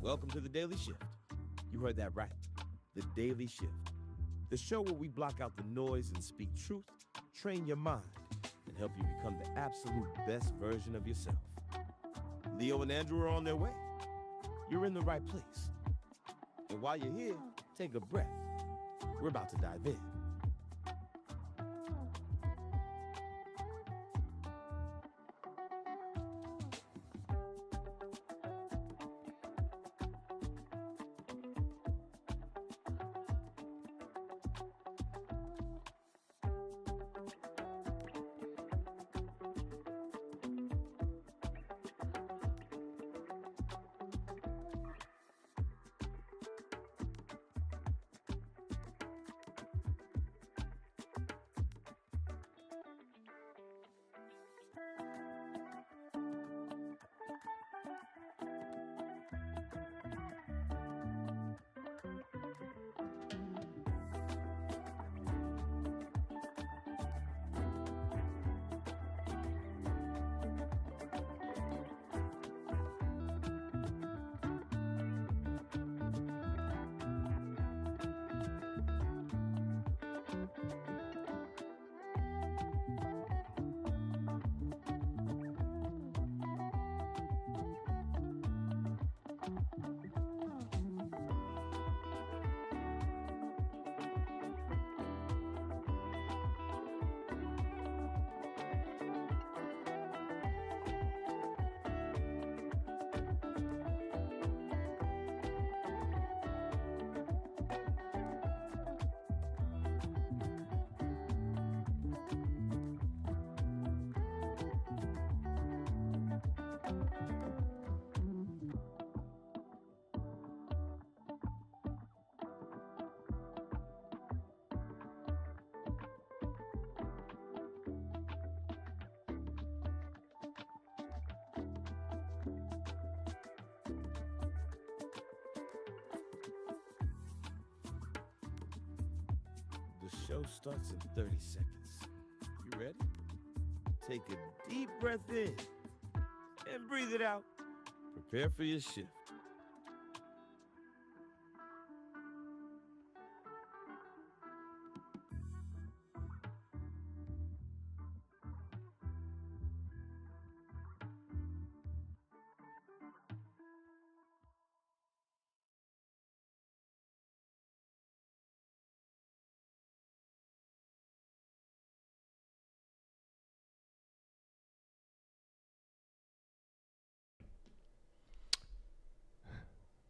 Welcome to the Daily Shift. You heard that right. The Daily Shift. The show where we block out the noise and speak truth, train your mind, and help you become the absolute best version of yourself. Leo and Andrew are on their way. You're in the right place. And while you're here, take a breath. We're about to dive in. The show starts in 30 seconds. You ready? Take a deep breath in and breathe it out. Prepare for your shift.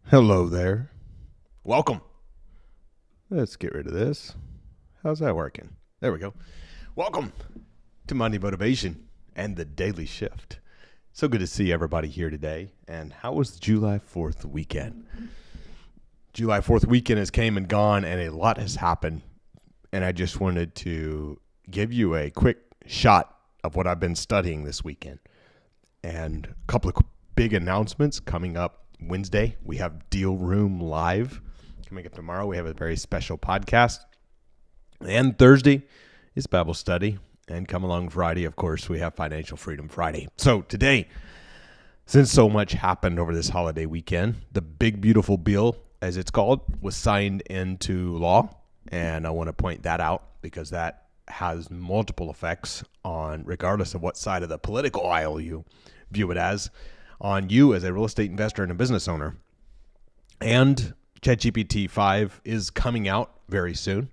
Hello there. Welcome. Let's get rid of this. How's that working? There we go. Welcome to Monday Motivation and the Daily Shift. So good to see everybody here today. And how was the July 4th weekend? July 4th weekend has came and gone, and a lot has happened. And I just wanted to give you a quick shot of what I've been studying this weekend. And a couple of big announcements coming up. Wednesday, we have Deal Room Live. Coming up tomorrow, we have a very special podcast. And Thursday is Bible study. And come along Friday, of course, we have Financial Freedom Friday. So today, since so much happened over this holiday weekend, the big, beautiful bill, as it's called, was signed into law. And I want to point that out because that has multiple effects on, regardless of what side of the political aisle you view it as, on you as a real estate investor and a business owner. And GPT-5 is coming out very soon,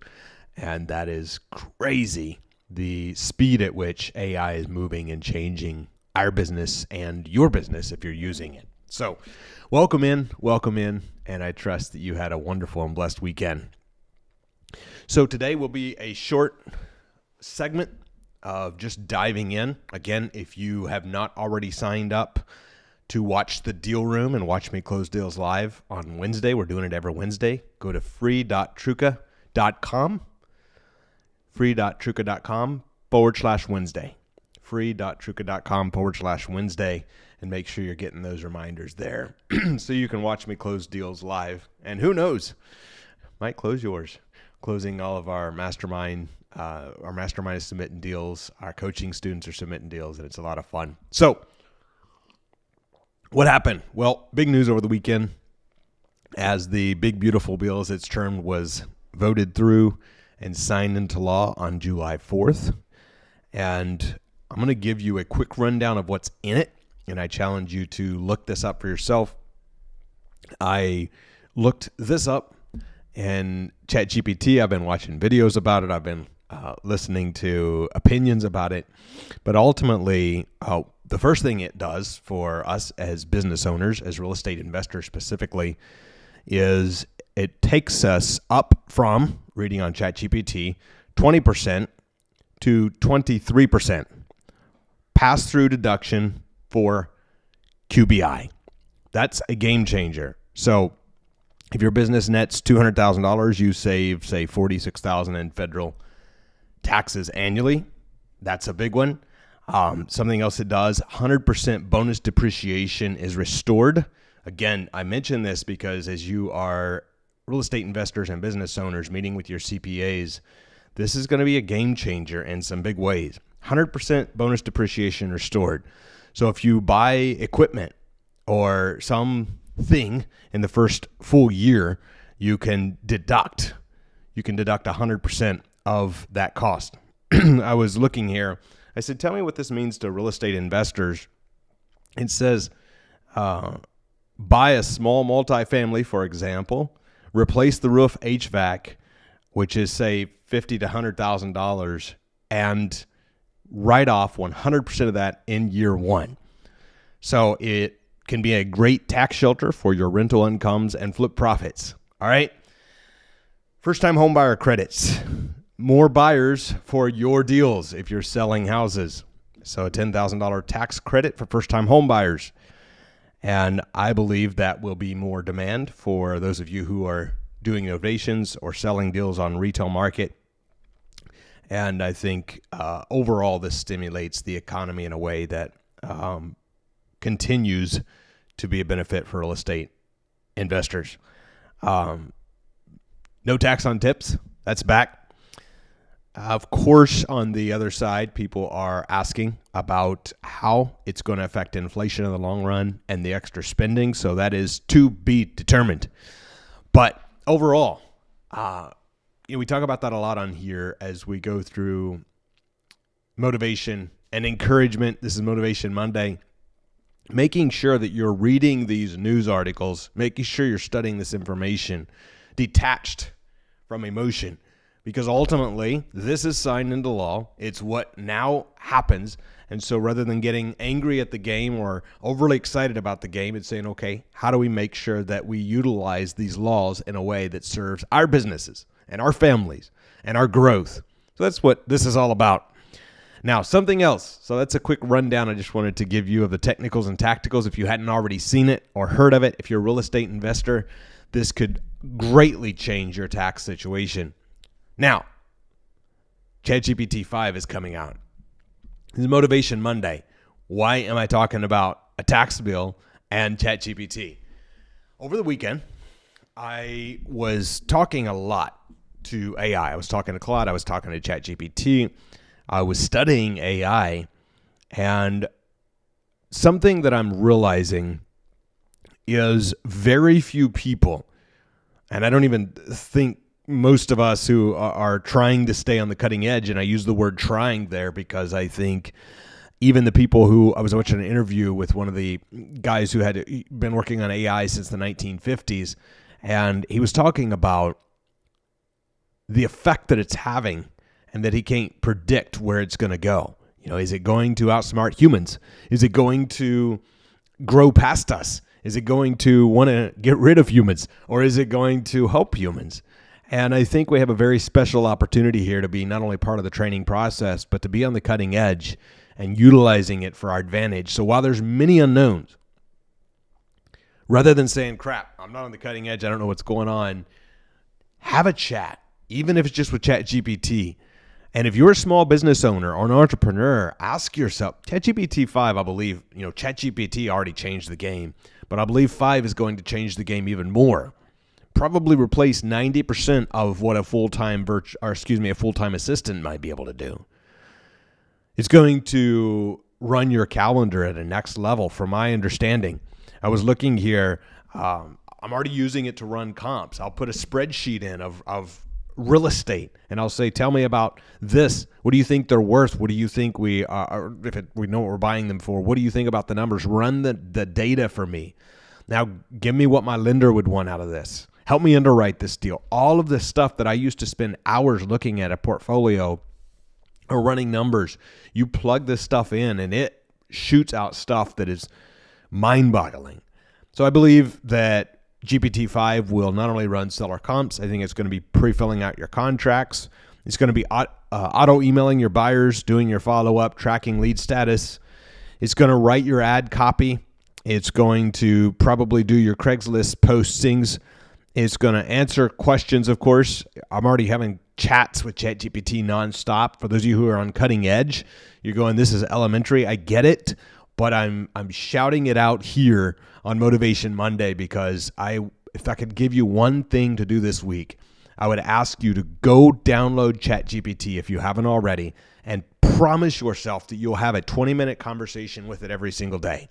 and that is crazy, the speed at which AI is moving and changing our business and your business if you're using it. So welcome in, and I trust that you had a wonderful and blessed weekend. So today will be a short segment of just diving in. Again, if you have not already signed up to watch the Deal Room and watch me close deals live on Wednesday. We're doing it every Wednesday. Go to free.truca.com, free.truca.com/Wednesday, free.truca.com/Wednesday, and make sure you're getting those reminders there so you can watch me close deals live. And who knows, might close yours. Closing all of our mastermind is submitting deals. Our coaching students are submitting deals, and it's a lot of fun. So what happened? Well, big news over the weekend. as the big beautiful bill, as it's termed, was voted through and signed into law on July 4th. And I'm going to give you a quick rundown of what's in it, and I challenge you to look this up for yourself. I looked this up in ChatGPT. I've been watching videos about it. I've been listening to opinions about it. But ultimately, the first thing it does for us as business owners, as real estate investors specifically, is it takes us up from, reading on ChatGPT, 20% to 23% pass-through deduction for QBI. That's a game changer. So if your business nets $200,000, you save, say, $46,000 in federal taxes annually. That's a big one. Something else it does, 100% bonus depreciation is restored. Again, I mention this because as you are real estate investors and business owners meeting with your CPAs, this is going to be a game changer in some big ways. 100% bonus depreciation restored. So if you buy equipment or something in the first full year, you can deduct 100% of that cost. I was looking here. I said, tell me what this means to real estate investors. It says, buy a small multifamily, for example, replace the roof HVAC, which is, say, $50,000 to $100,000, and write off 100% of that in year one. So it can be a great tax shelter for your rental incomes and flip profits. All right. First-time home buyer credits. More buyers for your deals if you're selling houses. So a $10,000 tax credit for first-time home buyers. And I believe that will be more demand for those of you who are doing innovations or selling deals on retail market. And I think overall this stimulates the economy in a way that continues to be a benefit for real estate investors. No tax on tips. That's back. Of course, on the other side, people are asking about how it's going to affect inflation in the long run and the extra spending. So that is to be determined. But overall, we talk about that a lot on here as we go through motivation and encouragement. This is Motivation Monday. Making sure that you're reading these news articles, making sure you're studying this information detached from emotion. Because ultimately, this is signed into law. It's what now happens. And so rather than getting angry at the game or overly excited about the game, it's saying, okay, how do we make sure that we utilize these laws in a way that serves our businesses and our families and our growth? So that's what this is all about. Now, something else. So that's a quick rundown I just wanted to give you of the technicals and tacticals. If you hadn't already seen it or heard of it, if you're a real estate investor, this could greatly change your tax situation. Now, GPT-5 is coming out. This is Motivation Monday. Why am I talking about a tax bill and ChatGPT? Over the weekend, I was talking a lot to AI. I was talking to Claude. I was talking to ChatGPT. I was studying AI. And something that I'm realizing is very few people, and I don't even think most of us who are trying to stay on the cutting edge, and I use the word trying there because I think even the people who, I was watching an interview with one of the guys who had been working on AI since the 1950s, and he was talking about the effect that it's having and that he can't predict where it's going to go. You know, is it going to outsmart humans? Is it going to grow past us? Is it going to want to get rid of humans? Or is it going to help humans? And I think we have a very special opportunity here to be not only part of the training process, but to be on the cutting edge and utilizing it for our advantage. So while there's many unknowns, rather than saying, crap, I'm not on the cutting edge, I don't know what's going on, have a chat, even if it's just with ChatGPT. And if you're a small business owner or an entrepreneur, ask yourself, ChatGPT-5, I believe, ChatGPT already changed the game, but I believe 5 is going to change the game even more. Probably replace 90% of what a full-time assistant might be able to do. It's going to run your calendar at a next level, from my understanding. I was looking here, I'm already using it to run comps. I'll put a spreadsheet in of real estate, and I'll say, tell me about this. What do you think they're worth? What do you think we are, we know what we're buying them for? What do you think about the numbers? Run the data for me. Now, give me what my lender would want out of this. Help me underwrite this deal. All of this stuff that I used to spend hours looking at a portfolio or running numbers, you plug this stuff in and it shoots out stuff that is mind-boggling. So I believe that GPT-5 will not only run seller comps, I think it's going to be pre-filling out your contracts. It's going to be auto-emailing your buyers, doing your follow-up, tracking lead status. It's going to write your ad copy. It's going to probably do your Craigslist postings. It's going to answer questions, of course. I'm already having chats with ChatGPT nonstop. For those of you who are on cutting edge, you're going, this is elementary. I get it, but I'm shouting it out here on Motivation Monday because if I could give you one thing to do this week, I would ask you to go download ChatGPT if you haven't already and promise yourself that you'll have a 20-minute conversation with it every single day.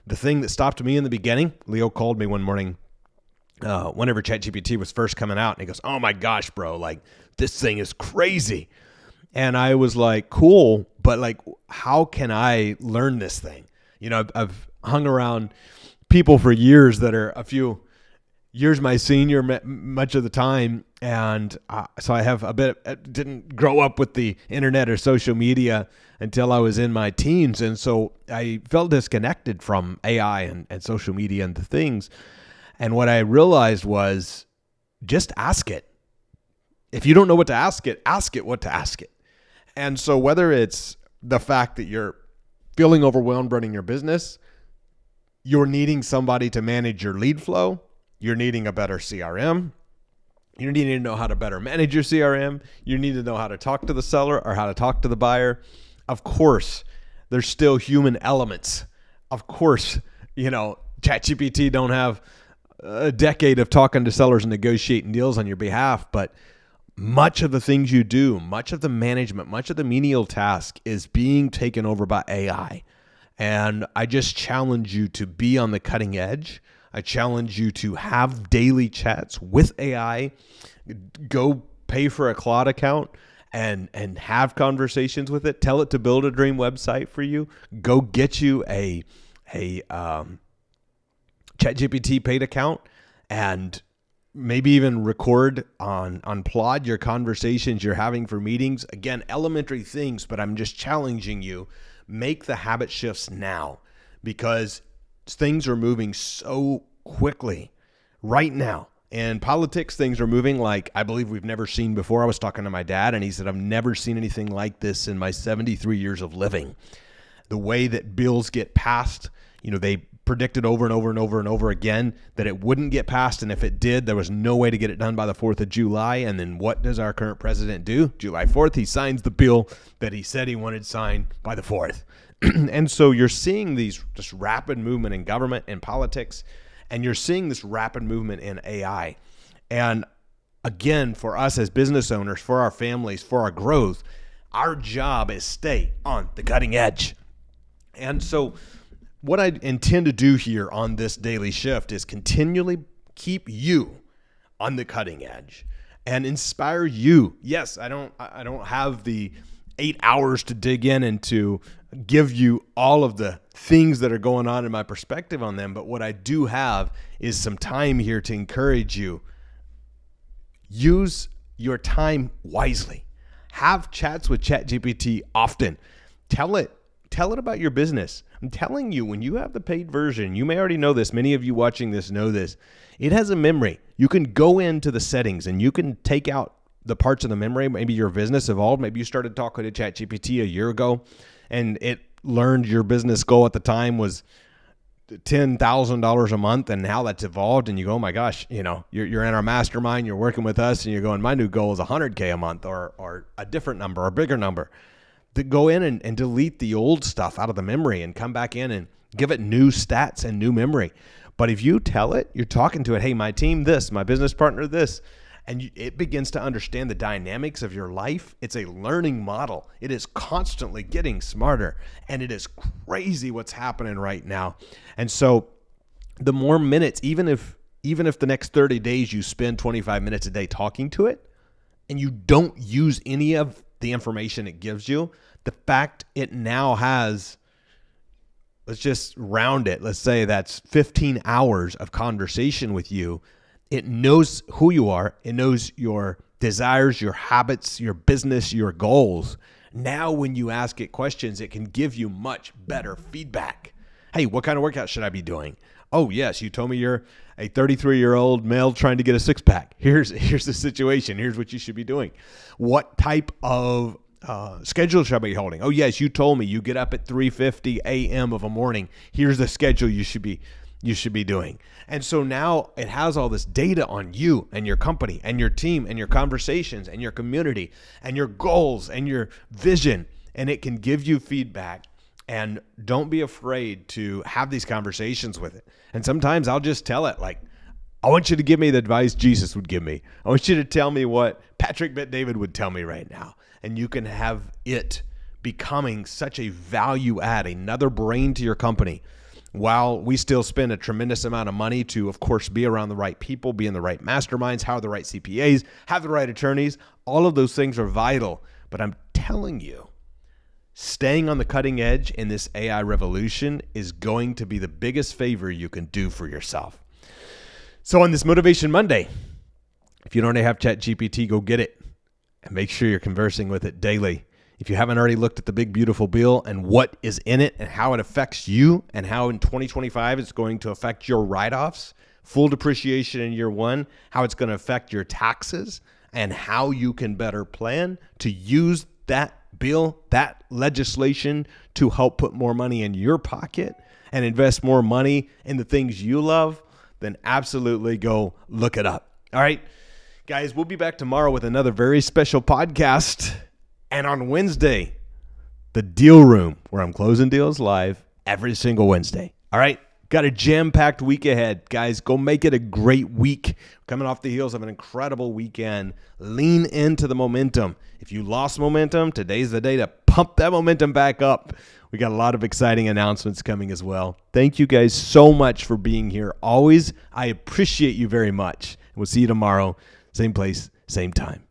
The thing that stopped me in the beginning, Leo called me one morning whenever ChatGPT was first coming out, and he goes, oh my gosh, bro, like this thing is crazy. And I was like, cool, but like, how can I learn this thing? You know, I've hung around people for years that are a few years my senior much of the time. And so I have didn't grow up with the internet or social media until I was in my teens. And so I felt disconnected from AI and social media and the things. And what I realized was just ask it. If you don't know what to ask it what to ask it. And so whether it's the fact that you're feeling overwhelmed running your business, you're needing somebody to manage your lead flow, you're needing a better CRM, you need to know how to better manage your CRM, you need to know how to talk to the seller or how to talk to the buyer. Of course, there's still human elements. Of course, ChatGPT don't have a decade of talking to sellers and negotiating deals on your behalf, but much of the things you do, much of the management, much of the menial task is being taken over by AI. And I just challenge you to be on the cutting edge. I challenge you to have daily chats with AI. Go pay for a Claude account and have conversations with it. Tell it to build a dream website for you. Go get you a ChatGPT paid account and maybe even record on Plod your conversations you're having for meetings. Again, elementary things, but I'm just challenging you. Make the habit shifts now because things are moving so quickly right now. In politics, things are moving like I believe we've never seen before. I was talking to my dad and he said, I've never seen anything like this in my 73 years of living. The way that bills get passed, they predicted over and over and over and over again that it wouldn't get passed. And if it did, there was no way to get it done by the 4th of July. And then what does our current president do? July 4th, he signs the bill that he said he wanted signed by the 4th. And so you're seeing this rapid movement in government and politics, and you're seeing this rapid movement in AI. And again, for us as business owners, for our families, for our growth, our job is stay on the cutting edge. And so what I intend to do here on this daily shift is continually keep you on the cutting edge and inspire you. Yes, I don't have the 8 hours to dig in and to give you all of the things that are going on in my perspective on them, but what I do have is some time here to encourage you. Use your time wisely. Have chats with ChatGPT often. Tell it about your business. I'm telling you, when you have the paid version, you may already know this. Many of you watching this know this. It has a memory. You can go into the settings and you can take out the parts of the memory. Maybe your business evolved. Maybe you started talking to ChatGPT a year ago and it learned your business goal at the time was $10,000 a month, and now that's evolved and you go, oh my gosh, you're in our mastermind, you're working with us and you're going, my new goal is $100K a month or a different number or a bigger number. To go in and delete the old stuff out of the memory and come back in and give it new stats and new memory. But if you tell it, you're talking to it, hey, my team this, my business partner this, and it begins to understand the dynamics of your life. It's a learning model. It is constantly getting smarter, and it is crazy what's happening right now. And so the more minutes, even if even if the next 30 days you spend 25 minutes a day talking to it and you don't use any of the information it gives you, the fact it now has, let's just round it, let's say that's 15 hours of conversation with you. It knows who you are. It knows your desires, your habits, your business, your goals. Now, when you ask it questions, it can give you much better feedback. Hey, what kind of workout should I be doing? Oh, yes, you told me you're a 33-year-old male trying to get a six-pack. Here's the situation. Here's what you should be doing. What type of schedule should I be holding? Oh, yes, you told me you get up at 3:50 a.m. of a morning. Here's the schedule you should be doing. And so now it has all this data on you and your company and your team and your conversations and your community and your goals and your vision, and it can give you feedback. And don't be afraid to have these conversations with it. And sometimes I'll just tell it, like, I want you to give me the advice Jesus would give me. I want you to tell me what Patrick Bet-David would tell me right now. And you can have it becoming such a value add, another brain to your company, while we still spend a tremendous amount of money to, of course, be around the right people, be in the right masterminds, have the right CPAs, have the right attorneys. All of those things are vital. But I'm telling you, staying on the cutting edge in this AI revolution is going to be the biggest favor you can do for yourself. So on this Motivation Monday, if you don't already have ChatGPT, go get it and make sure you're conversing with it daily. If you haven't already looked at the big, beautiful bill and what is in it and how it affects you and how in 2025 it's going to affect your write-offs, full depreciation in year one, how it's going to affect your taxes, and how you can better plan to use that bill, that legislation to help put more money in your pocket and invest more money in the things you love, then absolutely go look it up. All right, guys, we'll be back tomorrow with another very special podcast. And on Wednesday, the Deal Room, where I'm closing deals live every single Wednesday. All right, got a jam-packed week ahead. Guys, go make it a great week. Coming off the heels of an incredible weekend. Lean into the momentum. If you lost momentum, today's the day to pump that momentum back up. We got a lot of exciting announcements coming as well. Thank you guys so much for being here. Always, I appreciate you very much. We'll see you tomorrow. Same place, same time.